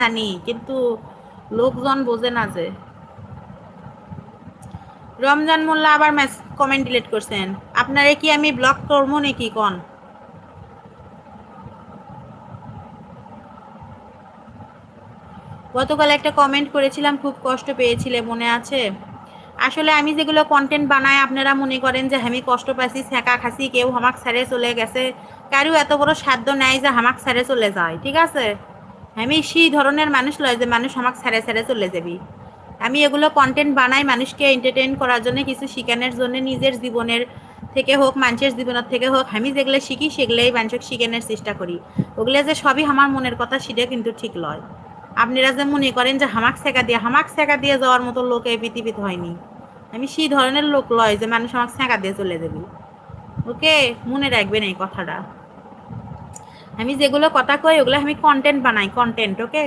জানি, কিন্তু লোকজন বোঝে না যে। রমজান মোল্লা আবার কমেন্ট ডিলিট করছেন। আপনারে কি আমি ব্লক করবো নাকি কোন? গতকাল একটা কমেন্ট করেছিলাম, খুব কষ্ট পেয়েছিলে, মনে আছে? আসলে আমি যেগুলো কন্টেন্ট বানাই আপনারা মনে করেন যে আমি কষ্ট পাইছি, ছ্যাঁকা খাসি, কেউ হামাক ছেড়ে চলে গেছে, কারো এত বড় সাধ্য নাই যে হামাক ছেড়ে চলে যায়, ঠিক আছে? আমি সেই ধরনের মানুষ লয় যে মানুষ হামাক ছেড়ে ছেড়ে চলে যাবি। আমি এগুলো কন্টেন্ট বানাই মানুষকে এন্টারটেইন করার জন্য, কিছু শিখানোর জন্য, নিজের জীবনের থেকে হোক, মানুষের জীবনের থেকে হোক, আমি যেগুলো শিখি সেগুলোই মানুষকে শিখানোর চেষ্টা করি। ওগুলো যে সবই আমার মনের কথা সেটা কিন্তু ঠিক লয়। আপনারা যে মনে করেন যে হামাক সেকা দিয়ে যাওয়ার মতো লোক এই পৃথিবীতে হয়নি। আমি সেই ধরনের লোক লয় যে মানুষ আমাকে সেকা দিয়ে চলে যাবে। ওকে, মনে রাখবেন এই কথাটা। আমি যেগুলো কথা কই ওগুলো আমি কন্টেন্ট বানাই, কন্টেন্ট। ওকে।